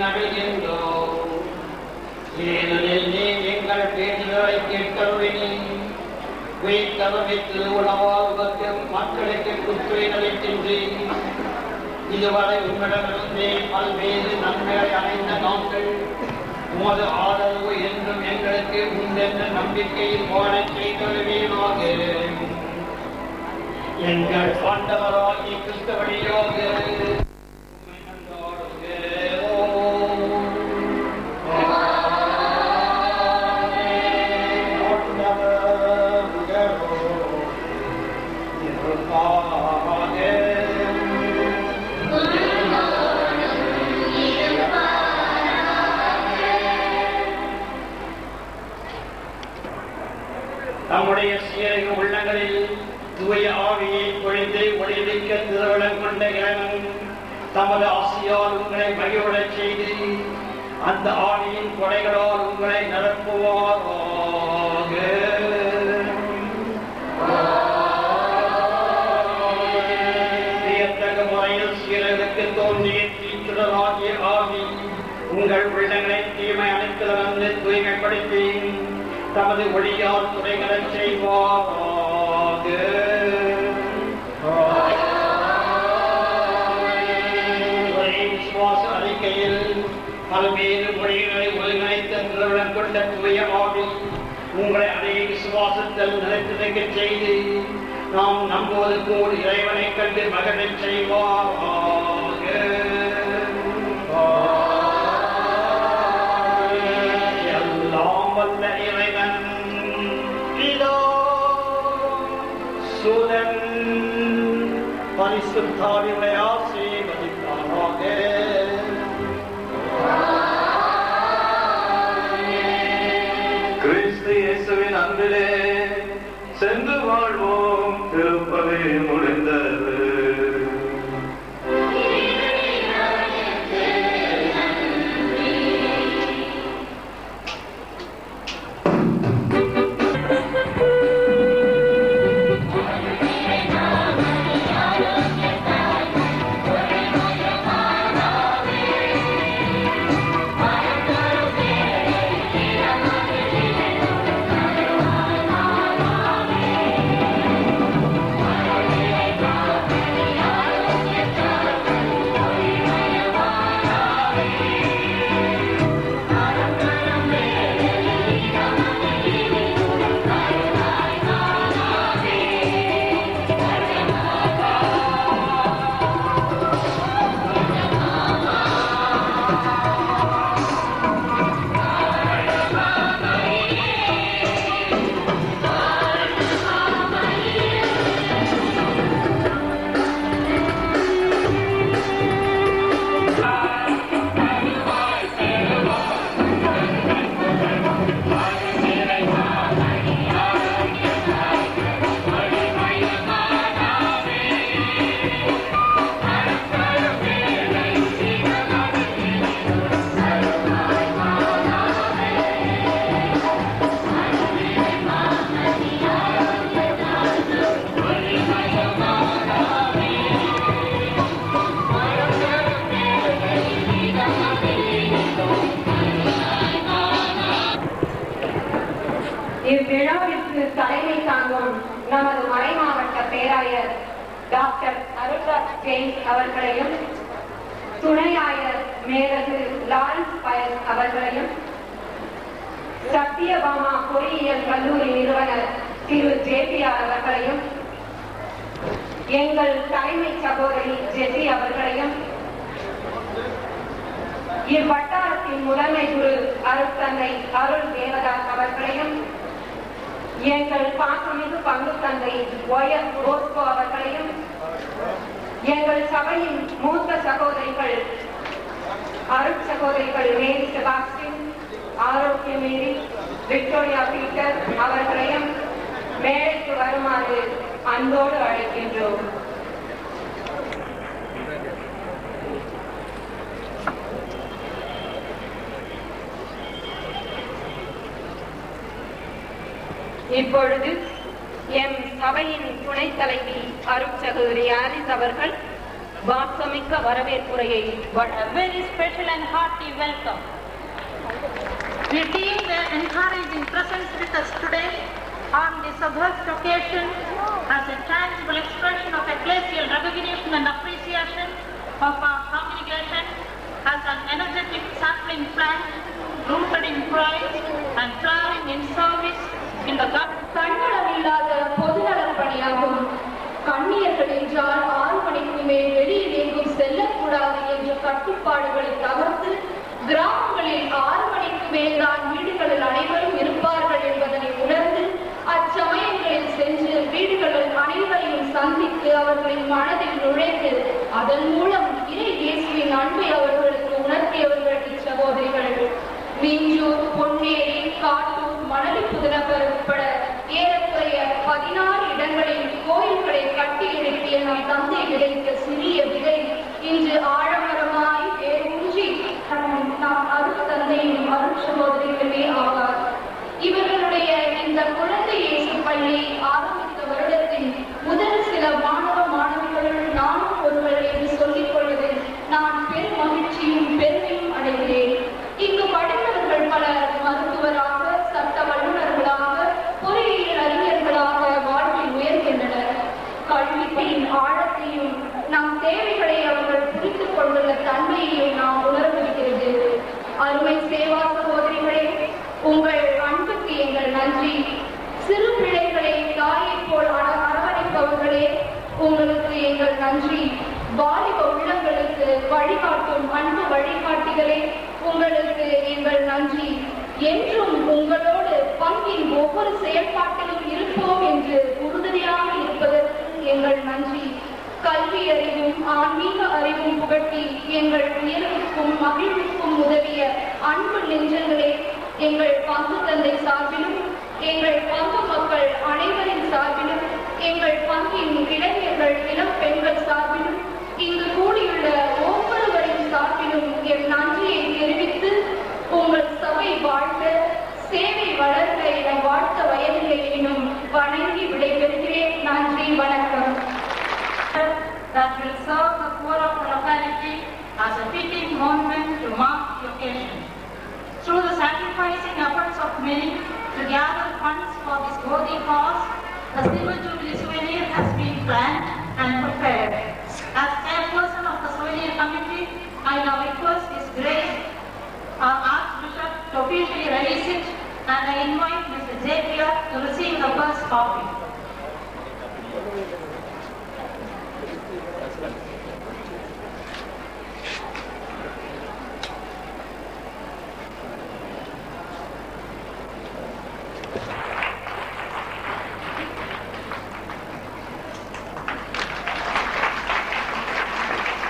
மனமகிழ்கின்றோம். ஏனெனில் நீ எங்கள் பேச்சுகளை கேட்கவில்லை. வைத்தவமைத்து உணவாழ்வதற்கும் மக்களுக்கு குத்துறைகளின்றி இதுவரை உங்களிடமிருந்தே பல்வேறு நன்மைகளை அடைந்த நாங்கள் உமது ஆதரவு என்றும் எங்களுக்கு உண்டென்ற நம்பிக்கையில் வாழச் செய்தொழுவீராக. எங்கள் ஆண்டவராகிய கிறிஸ்து வழியாக நம்முடைய சீரக உள்ளங்களில் தூய ஆவியை பொழிந்து ஒளிமிக்க திருவளம் கொண்ட இறைவன் தமது ஆசியால் உங்களை மகிழ்வுடச் செய்து அந்த ஆவியின் கொடைகளால் உங்களை நிரப்புவாராக. வியத்தக முறையில் சீரகருக்கு தோன்றிய தீச்சுடராகிய ஆவி உங்கள் உள்ளங்களை தீமை அனைத்திலிருந்து தூய்மைப்படுத்தி தமது ஒளியால் துறைகளைச் செய்வாராக. விசுவாச அறிக்கையில் பல்வேறு மொழிகளை ஒருங்கிணைத்த நிறுவனம் கொண்ட தூய ஆவி உங்களை அநேக விசுவாசத்தில் நிலைத்திருக்கச் செய்து நாம் நம்புவது போல் இறைவனை கண்டு மகிழச் செய்வாராக. எல்லாம் வல்ல இறைவன் பிதா சுதன் பரிசுத்தாவிகளை ஆசீர்வதிப்பாராக. கிறிஸ்து இயேசுவின் அன்பிலே சென்று வாழ்வோம். திருப்பலி முடிந்தது. இவ்விழாவிற்கு தலைமை தாங்கும் நமது மறைமாவட்ட பேராயர் டாக்டர் அருள்ராஜ் ஜெயின்ஸ் அவர்களையும் துணை ஆயர் மேலகு லாரன்ஸ் பயல் அவர்களையும் சத்தியபாமா பொறியியல் கல்லூரி நிறுவனர் திரு ஜேபிஆர் அவர்களையும் எங்கள் தலைமை சகோதரி ஜெசி அவர்களையும் இவ்வட்டாரத்தின் முதன்மை குரு அருட்தந்தை அருள் தேவதாஸ் அவர்களையும் எங்கள் பாசமிகு பங்கு தந்தை ஒயர் ரோஸ்கோ அவர்களையும் எங்கள் சபையின் மூத்த சகோதரிகள் அருட்சகோதரிகள் மேரி செபாஸ்டின், ஆரோக்கியமேரி, விக்டோரியா பீட்டர் அவர்களையும் மேடைக்கு வருமாறு அன்போடு அழைக்கின்றோம். இப்பொழுது எம் சபையின் துணைத் தலைவி அருட்சகோதரி ஆலிஸ் அவர்கள் வாசமிக்க வரவேற்புரையை a very special and hearty welcome. We deem their encouraging presence with us today on this august occasion as a tangible expression of ecclesial recognition and appreciation of our congregation as an energetic sapling plant rooted in Christ and flowering in service in the God. தன்னலமில்லாத பொதுநலப் பணியாகும். கண்ணியர்கள் என்றால் 6 மணிக்கு மேல் வெளியில் எங்கும் செல்லக்கூடாது என்ற கட்டுப்பாடுகளை தகர்த்து கிராமங்களில் 6 மணிக்கு மேல்தான் வீடுகளில் அனைவரும் இருப்பார்கள் என்பதனை உணர்ந்து அச்சமயங்களில் சென்று வீடுகளில் அனைவரையும் சந்தித்து அவர்களின் மனதில் நுழைந்து அதன் மூலம் இறை இயேசுவின் அன்பை அவர்களுக்கு உணர்த்தியவர்கள் இச்சகோதரிகள். மீஞ்சூர், பொன்னேரி, காட்டூர், மணலிப்புதுநகர் உட்பட ஏறக்குறைய 16 இடங்களில் கோயில்களை கட்டி எழுப்பிய நம் தந்தை விதைத்த சிறிய விதை இன்று ஆழமரமாய் வேரூன்றி நாம் அருட்தந்தையின் அருட்சகோதரிகளே ஆவார். இவர்களுடைய இந்த குழந்தை இயேசு பள்ளி ஆரம்பித்த வருடத்தின் முதல் சில மாணவிகளுள் நானும் ஒருவர் என்று சொல்லிக் கொள்வதில் நான் பெரும் மகிழ்ச்சியும் பெருமையும் அடைகிறேன். இங்கு படித்தவர்கள் பலர் மருத்துவராக, சட்ட வல்லுநர்களாக, பொறியியல் அறிஞர்களாக வாழ்வில் உயர்கின்றனர். கல்வியின் ஆழத்தையும் நம் தேவைகளை அவர்கள் புரிந்து கொண்டுள்ள தன்மையையும் நாம் உணர்ந்திருக்கிறது. அருமை சேவா சகோதரிகளே, உங்கள் அன்புக்கு எங்கள் நன்றி. சிறு பிள்ளைகளை தாயை போல் அரவணைப்பவர்களே, உங்களுக்கு எங்கள் நன்றி. வாலிப உள்ளங்களுக்கு வழிகாட்டும் அன்பு வழிகாட்டிகளே, உங்களுக்கு எங்கள் நன்றி. என்றும் உங்களோடு பங்கின் ஒவ்வொரு செயல்பாட்டிலும் இருப்போம் என்று உறுதுணையாக இருப்பதற்கு எங்கள் நன்றி. கல்வி அறிவும் ஆன்மீக அறிவும் புகட்டி எங்கள் உயர்வுக்கும் மகிழ்வுக்கும் உதவிய அன்பு நெஞ்சங்களே, எங்கள் பங்கு தந்தை சார்பிலும் எங்கள் பங்கு மக்கள் அனைவரின் சார்பிலும் எங்கள் பங்கின் இளைஞர்கள் இளம் பெண்கள் சார்பிலும் இங்கு கூடியுள்ள ஒவ்வொருவரின் சார்பிலும் என் நன்றியை தெரிவித்து உங்கள் சபை வாழ்க, சேவை வளர்க்க என வாழ்த்த வயதிலே எனும் வணங்கி விடைபெறுகிறேன். நன்றி, வணக்கம். That will serve the poor of the locality as a fitting monument to mark the occasion. Through the sacrificing efforts of many to gather funds for this worthy cause, the Silver Jubilee souvenir has been planned and prepared. As chairperson of the souvenir committee, I now request His Grace, our Archbishop, to officially release it, and I invite Mr. Xavier to receive the first copy.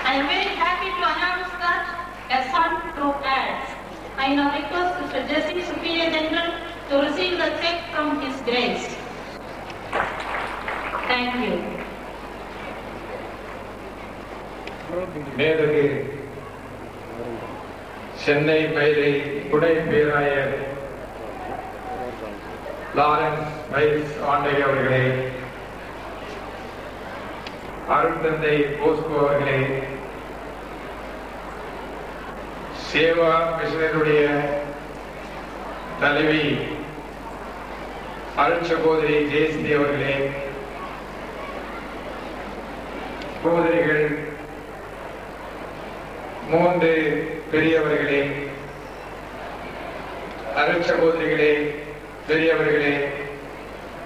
I am very happy to announce that a son through ads. I now request Mr. Jesse, Superior General, to receive the check from His Grace. Thank you. மேதகு சென்னை மயிலை துணை பேராயர் Lawrence miles ஆண்டகை அவர்களே, அருட்தந்தை Bosco அவர்களே, சேவா மிஷனருடைய தலைவி அருட்சகோதரி ஜெயஸ்ரீ அவர்களே, சகோதரிகள் 3 பெரியவர்களே, அருட்சகோதரிகளே, பெரியவர்களே,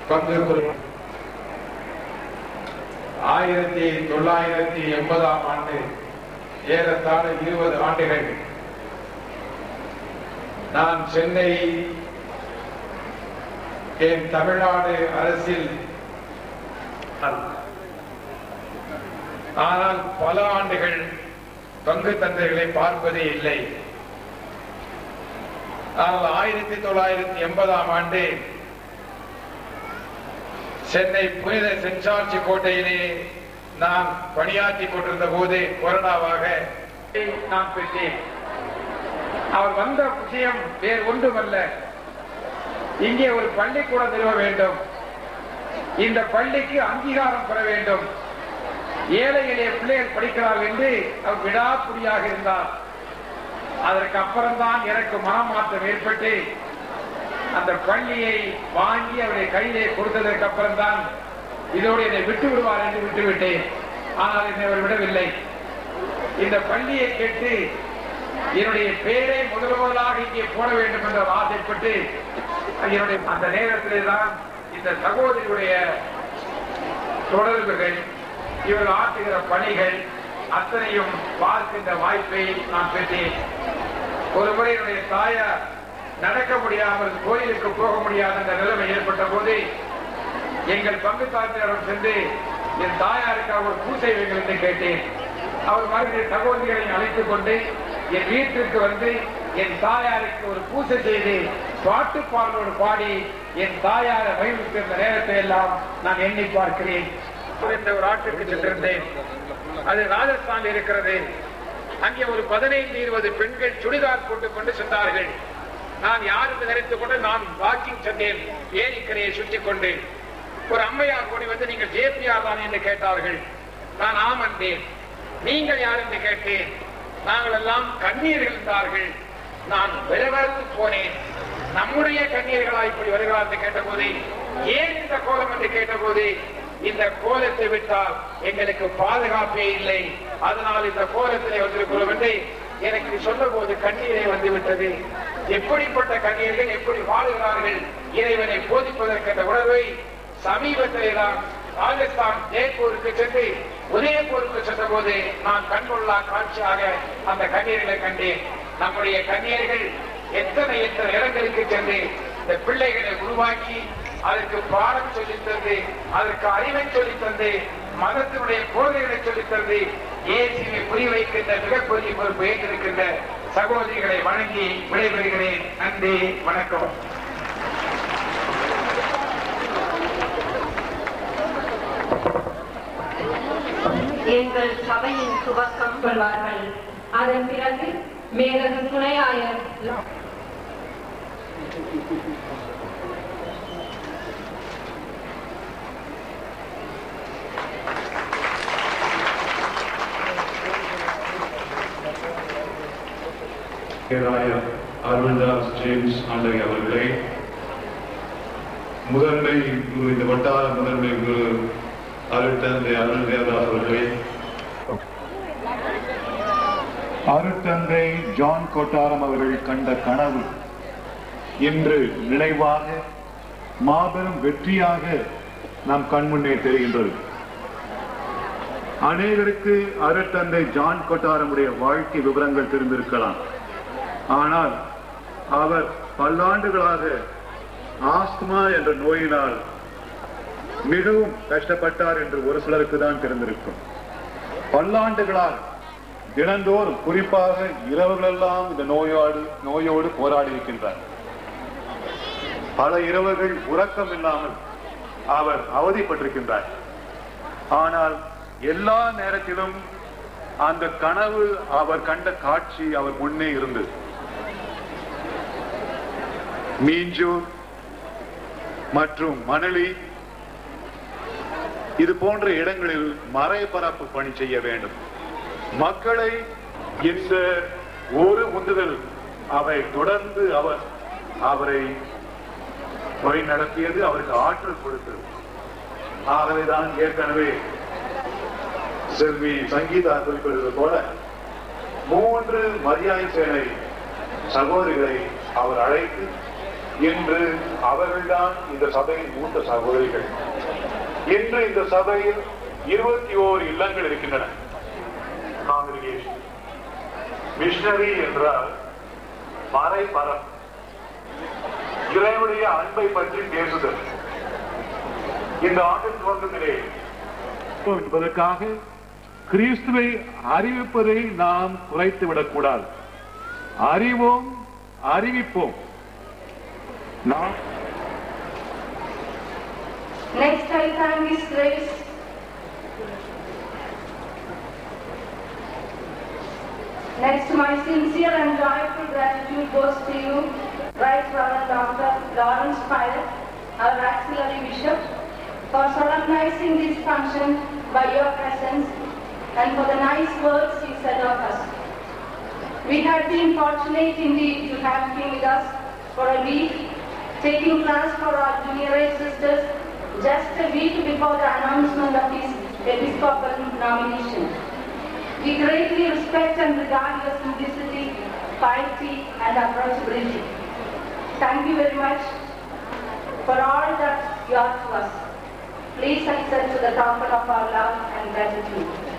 பங்கு 1980ஆம் ஆண்டு ஏறத்தாழ 20 ஆண்டுகள் நான் சென்னை என் தமிழ்நாடு அரசில், ஆனால் பல ஆண்டுகள் பங்கு தந்தைகளை பார்ப்பதே இல்லை. ஆனால் 1980ஆம் ஆண்டு சென்னை புனித சென்ட் ஜார்ஜ் கோட்டையிலே நான் பணியாற்றிக் கொண்டிருந்த போது கொரோனாவாக நான் பெற்றேன். அவர் வந்த விஷயம் வேறு ஒன்றுமல்ல, இங்கே ஒரு பள்ளிக்கூடம் நிறுவ வேண்டும், இந்த பள்ளிக்கு அங்கீகாரம் பெற வேண்டும், ஏழை எளிய பிள்ளைகள் படிக்கிறார்கள் என்று அவர் விடாப்புடியாக இருந்தார். அதற்கு அப்புறம்தான் எனக்கு மனமாற்றம் ஏற்பட்டு அந்த பள்ளியை வாங்கி அவருடைய கையிலே கொடுத்ததற்கு அப்புறம்தான் இதோடு என்னை விட்டு விடுவார் என்று விட்டுவிட்டேன். ஆனால் என்னை அவர் விடவில்லை. இந்த பள்ளியை கேட்டு என்னுடைய பெயரை முதலாக இங்கே போட வேண்டும் என்ற ஆசைப்பட்டு என்னுடைய அந்த நேரத்திலே தான் இந்த சகோதரியுடைய தொடர்புகள், இவர்கள் ஆற்றுகிற பணிகள் அத்தனையும் பார்க்கின்ற வாய்ப்பை நான் பெற்றேன். ஒரு முறை என்னுடைய தாயார் நடக்க முடியாமல் கோயிலுக்கு போக முடியாத அந்த நிலைமை ஏற்பட்ட போது எங்கள் பங்கு தாத்தியாரிடம் சென்று என் தாயாருக்காக ஒரு பூசை வைங்கள் என்று கேட்டேன். அவர் மறுபடியும் சகோதரிகளை அழைத்துக் கொண்டு என் வீட்டிற்கு வந்து என் தாயாருக்கு ஒரு பூசை செய்து பாட்டு பாடலோடு பாடி என் தாயாரை மகிழ்வித்திருந்த நேரத்தை எல்லாம் நான் எண்ணி பார்க்கிறேன். ஒரு ஆட்டுக்கு சென்றிருந்தேன். அது ராஜஸ்தான் இருக்கிறது. அங்கே ஒரு 15-20 பெண்கள் சுடிதார் போட்டுக் கொண்டு சென்றார்கள். நான் யார் என்று நினைத்துக் கொண்டு நான் வாக்கிங் சென்றேன். ஏரிக்கரையை சுற்றிக் கொண்டு ஒரு அம்மையார் கூடி வந்து நீங்கள் ஜேபிஆர் தான் என்று கேட்டார்கள். நான் ஆம் என்றேன். நீங்கள் யார் என்று கேட்டேன். நாங்கள் எல்லாம் கண்ணீர்கள் இருந்தார்கள். நான் விரவரத்து போனேன். நம்முடைய கண்ணீர்களா இப்படி வருகிறார் என்று கேட்டபோது, ஏன் இந்த கோலம் என்று கேட்டபோது, இந்த கோலத்தை விட்டால் எங்களுக்கு பாதுகாப்பே இல்லை, அதனால் இந்த கோலத்திலே வந்திருக்கிறோம் என்று எனக்கு சொன்ன போது கண்ணீரே வந்துவிட்டது. எப்படிப்பட்ட கண்ணீர்கள், எப்படி வாழுகிறார்கள் இறைவனை போதிப்பதற்கு என்ற உணர்வை சமீபத்திலே தான் ராஜஸ்தான் ஜெய்ப்பூருக்கு சென்று உதயபூருக்கு சென்ற போது நான் கண்கொள்ளா காட்சியாக அந்த கண்ணீர்களை கண்டேன். நம்முடைய கண்ணீர்கள் எத்தனை இடங்களுக்கு சென்று இந்த பிள்ளைகளை உருவாக்கி அதற்கு பாடம் சொல்லித் தந்து, அதற்கு அறிவை சொல்லித் தந்து, மதத்தினுடைய போதைகளை சொல்லித் தந்து இயேசுவை புரிய வைக்கின்ற மிகப்பெரிய பொறுப்பு ஏற்றிருக்கின்ற சகோதரிகளை வணங்கி விடைபெறுகிறேன். நன்றி, வணக்கம். எங்கள் சபையின் துவக்கம் சொல்வார்கள். அதன் பிறகு மேலது துணையாயர் அருள்தாஸ் ஜேம்ஸ் ஆண்டகை அவர்களை, முதன்மை குரு, இந்த வட்டார முதன்மை குரு அருட்தந்தை அருள் தேவதாஸ் அவர்களை, அருட்தந்தை ஜான் கொட்டாரம் அவர்கள் கண்ட கனவு இன்று நினைவாக மாபெரும் வெற்றியாக நம் கண்முன்னே தெரிகின்றது. அநேகருக்கு அருட்தந்தை ஜான் கொட்டாரமுடைய வாழ்க்கை விவரங்கள் தெரிந்திருக்கலாம். ஆனால் அவர் பல்லாண்டுகளாக ஆஸ்துமா என்ற நோயினால் மிகவும் கஷ்டப்பட்டார் என்று ஒரு சிலருக்கு தான் தெரிந்திருக்கும். பல்லாண்டுகளால் தினந்தோறும், குறிப்பாக இரவுகளெல்லாம் இந்த நோயோடு போராடி இருக்கின்றார். பல இரவுகள் உறக்கம் இல்லாமல் அவர் அவதிப்பட்டிருக்கின்றார். ஆனால் எல்லா நேரத்திலும் அந்த கனவு, அவர் கண்ட காட்சி அவர் முன்னே இருந்தது. மீஞ்சூர் மற்றும் மணலி இது போன்ற இடங்களில் மறைபரப்பு பணி செய்ய வேண்டும். மக்களை இந்த ஒரு உந்துதல் அவை தொடர்ந்து அவரை வழி நடத்தியது, அவருக்கு ஆற்றல் கொடுத்தது. ஆகவேதான் ஏற்கனவே செல்வி சங்கீதா குறிப்பிடுவது போல 3 மரியாதை சேனை சகோதரிகளை அவர் அழைத்து, இன்று அவர்கள்தான் இந்த சபையின் மூத்த சகோதரிகள். இன்று இந்த சபையில் 21 இல்லங்கள் இருக்கின்றன. காங்கிரிகேஷன் மிஷனரி என்றால் மறைபரம், இறைவனுடைய அன்பை பற்றி பேசுதல். இந்த ஆண்டு துவக்கத்திலே என்பதற்காக கிறிஸ்துவை அறிவிப்பதை நாம் குறைத்து விடக்கூடாது. அறிவோம், அறிவிப்போம். நாம் Next, I thank His grace. Next, my sincere and joyful gratitude goes to you, Right Reverend Dr. Lawrence Pilot, our auxiliary bishop, for solemnizing this function by your presence and for the nice words you said of us. We have been fortunate indeed to have him with us for a week, taking class for our junior age sisters just a week before the announcement of his episcopal nomination. We greatly respect and regard your simplicity, piety, and approachability. Thank you very much for all that you are to us. Please accept the token of our love and gratitude.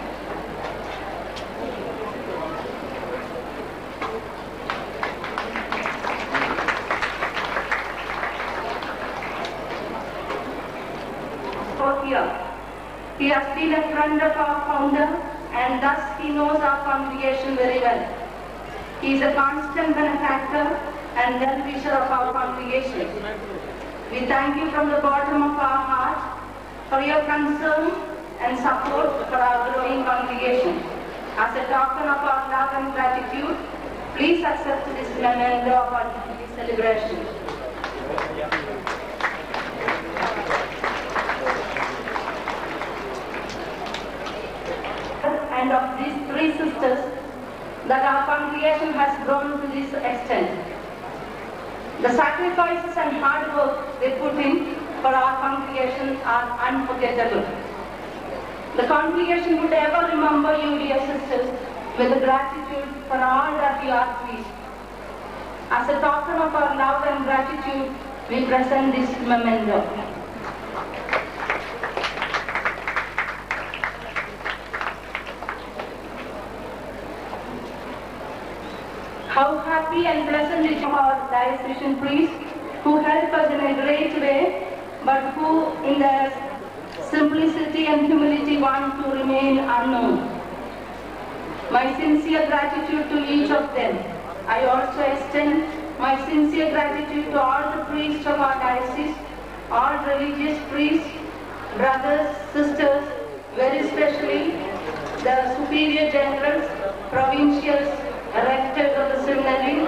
Here. He has been a friend of our founder and thus he knows our congregation very well. He is a constant benefactor and well-wisher of our congregation. We thank you from the bottom of our heart for your concern and support for our growing congregation. As a token of our love and gratitude, please accept this memento of our celebration. And of these three sisters, that our congregation has grown to this extent. The sacrifices and hard work they put in for our congregation are unforgettable. The congregation would ever remember you, dear sisters, with gratitude for all that you are to us. As a token of our love and gratitude, we present this memento. How happy and pleasant is our diocesan priests who help us in a great way, but who in their simplicity and humility want to remain unknown. My sincere gratitude to each of them. I also extend my sincere gratitude to all the priests of our diocese, all religious priests, brothers, sisters, very especially the superior generals, provincials, rectors of the seminary,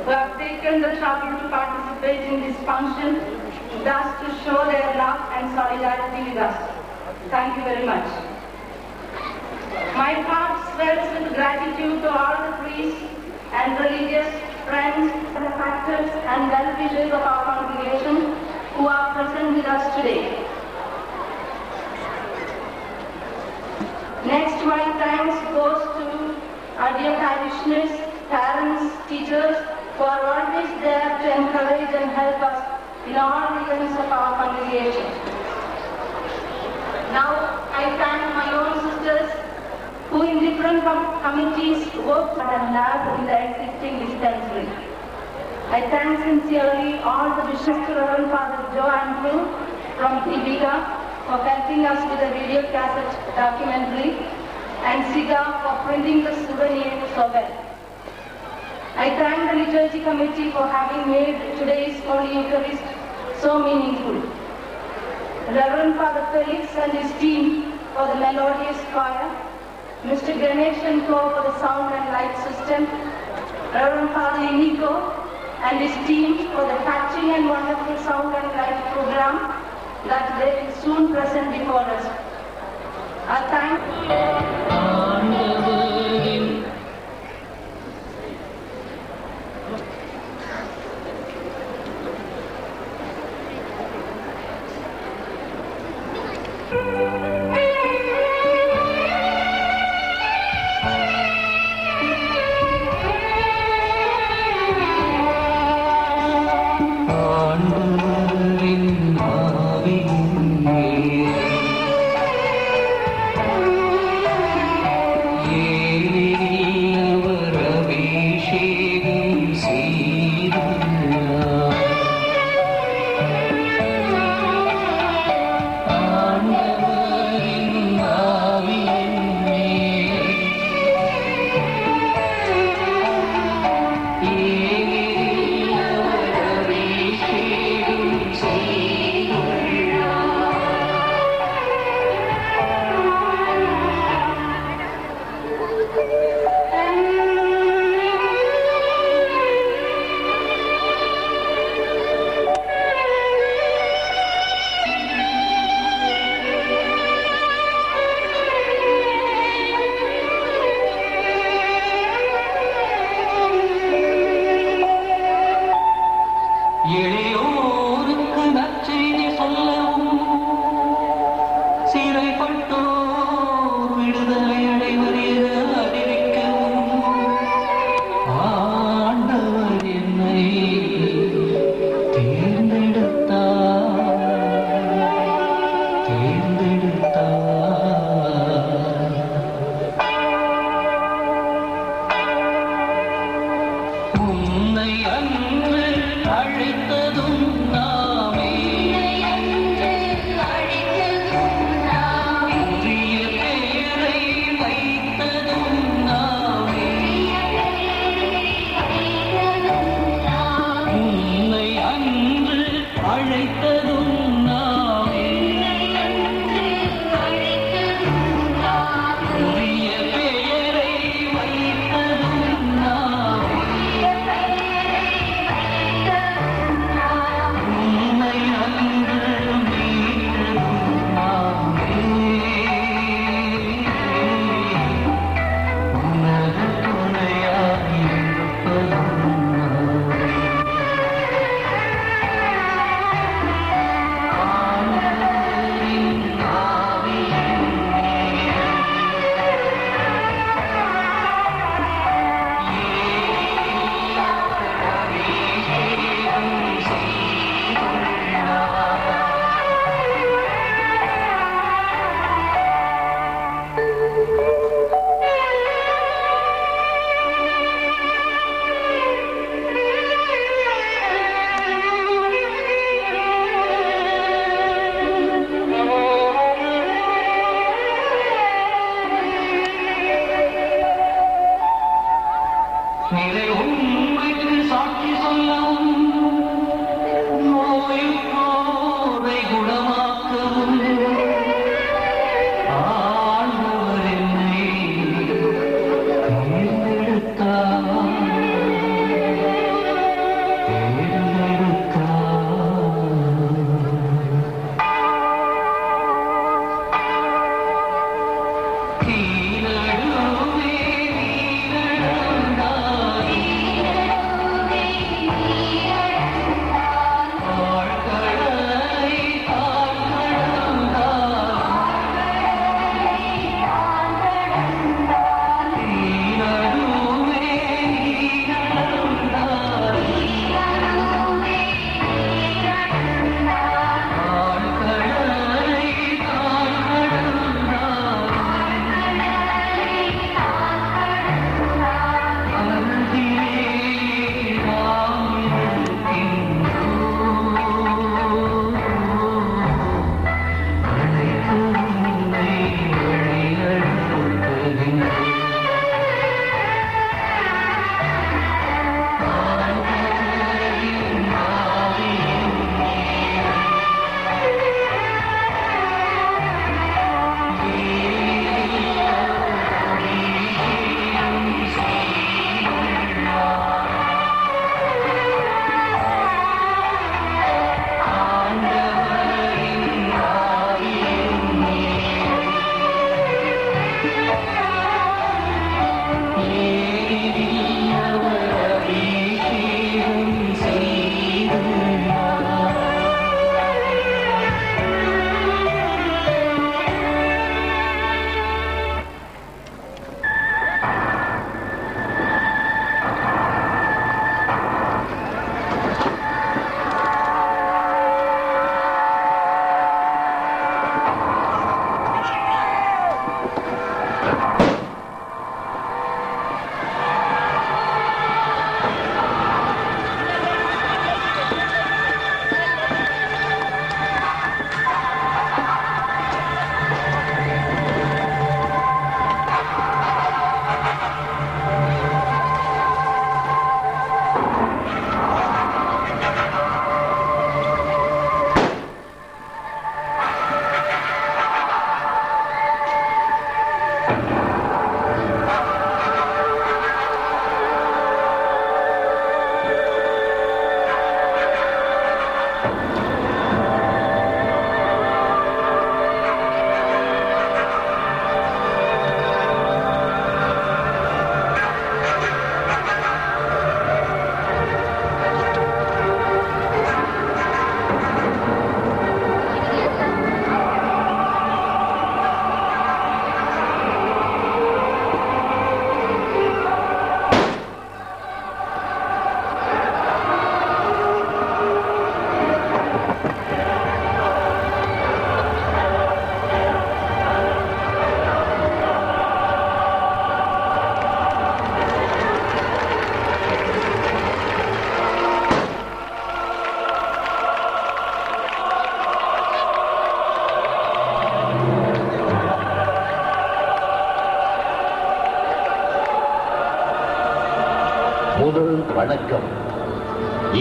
who have taken the trouble to participate in this function, thus to show their love and solidarity with us. Thank you very much. My heart swells with gratitude to all the priests and religious friends, benefactors and well-wishers of our congregation who are present with us today. Next, my thanks goes to our dear parishioners, parents, teachers, who are always there to encourage and help us in all the events of our congregation. Now, I thank my own sisters who in different committees work and lab in the existing dispensary. I thank sincerely all the bishops, Reverend Father Joe Andrew from Tibiga for helping us with the video cassette documentary, and SIGA for printing the souvenir so well. I thank the liturgy committee for having made today's Holy Eucharist so meaningful. Reverend Father Felix and his team for the melodious choir, Mr. Ganesh and Co for the sound and light system, Reverend Father Inigo and his team for the touching and wonderful sound and light program that they will soon present before us. I thank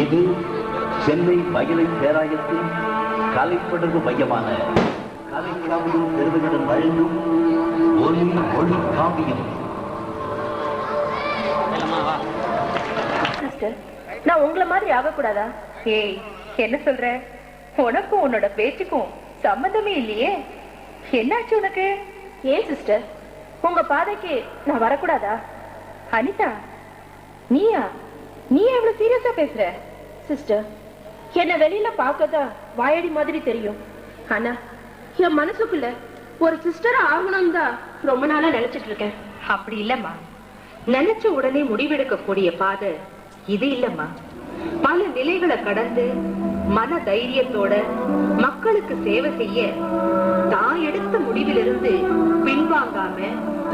இது சென்னை மயிலை பேராயத்தின் கலைப்படர்வு மையமான கலைக்காவியம் பெருமையுடன் வழங்கும் ஒளி ஒளி காவியம். நான் உங்களை மாதிரி ஆகக்கூடாதா? ஏய், என்ன சொல்ற? உனக்கும் உன்னோட பேச்சுக்கும் சம்பந்தமே இல்லையே. என்னாச்சு உனக்கு? ஏன் சிஸ்டர், உங்க பாதைக்கு நான் வரக்கூடாதா? அனிதா, நீயா இவ்வளவு சீரியஸா பேசுற? சிஸ்டர், என்ன வெளியில பார்க்கதான் வாயடி மாதிரி தெரியும். ஆனா என் மனசுக்குள்ள ஒரு சிஸ்டரா ஆகணும் தான் ரொம்ப நாளா நினைச்சிட்டு இருக்கேன். அப்படி இல்லம்மா, நினைச்ச உடனே முடிவெடுக்கக்கூடிய பாதை இது இல்லம்மா. பல நிலைகளை கடந்து மன தைரியத்தோட மக்களுக்கு சேவை செய்ய தான் எடுத்த முடிவிலிருந்து பின்வாங்காம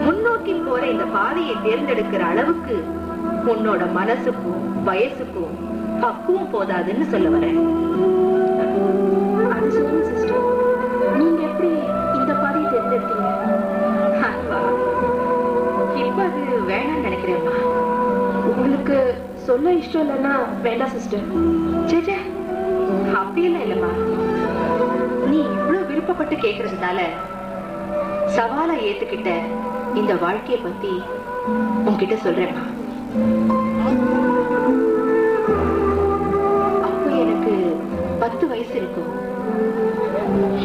முன்னோக்கி போற இந்த பாதையை தேர்ந்தெடுக்கிற அளவுக்கு உன்னோட மனசுக்கும் வயசுக்கும் பக்குவம் போதாதுன்னு சொல்ல வரேன். அது சொல்லுங்க சிஸ்டர், நீங்க எப்படி இந்த பாதையை தேர்ந்தெடுத்தீங்க? இப்ப அது வேணாம்னு நினைக்கிறேன்மா. உங்களுக்கு சொல்ல இஷ்டம் இல்லைன்னா வேண்டாம் சிஸ்டர். சே, அப்படியெல்லாம் இல்லம்மா. நீ இவ்வளவு விருப்பப்பட்டு கேக்குறதுனால சவாலை ஏத்துக்கிட்ட இந்த வாழ்க்கைய பத்தி உன்கிட்ட சொல்றேன்மா. அப்போ எனக்கு 10 வயசு இருக்கும்.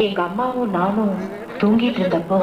எங்க அம்மாவும் நானும் தூங்கிட்டு இருந்தப்போ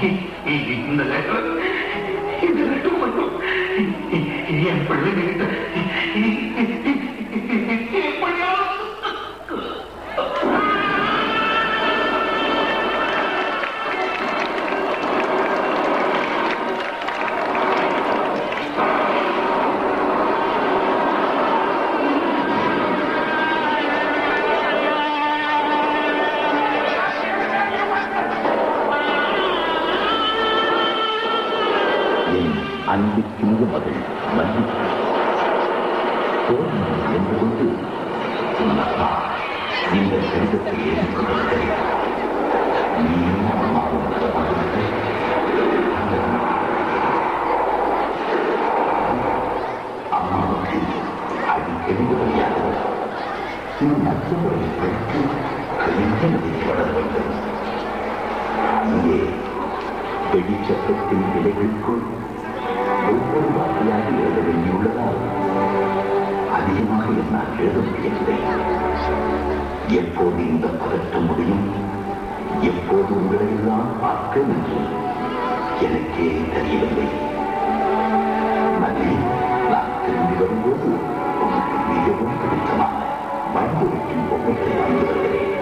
இந்த லெட்டர் மட்டும் என் பிள்ளைகிட்ட அன்பிற்கினிய மகள் மன்னிப்பு என்று கொண்டு இந்த கடிதத்தை ஏற்றுக்கொள்கிறேன். நீயும் அம்மாவும் அம்மாவுக்கு அடிக்கடி வழியாக நல்ல முறையில் படித்து கல்வியை வளர வேண்டும். அங்கே வெளிச்சட்டத்தின் விலைகளுக்குள் ஒவ்வொரு வார்த்தையாக எழுத வேண்டியுள்ளதால் அதிகமாக என்னால் எழுத முடியவில்லை. எப்போது இந்த பதற்றம் முடியும், எப்போது உங்களை எல்லாம் பார்க்க என்று எனக்கே தெரியவில்லை. நன்றி. நான் திரும்பி வரும்போது உங்களுக்கு மிகவும் பிடித்தமான மண்பொருட்டின் பொம்மைகளை வாங்கி வருகிறேன்.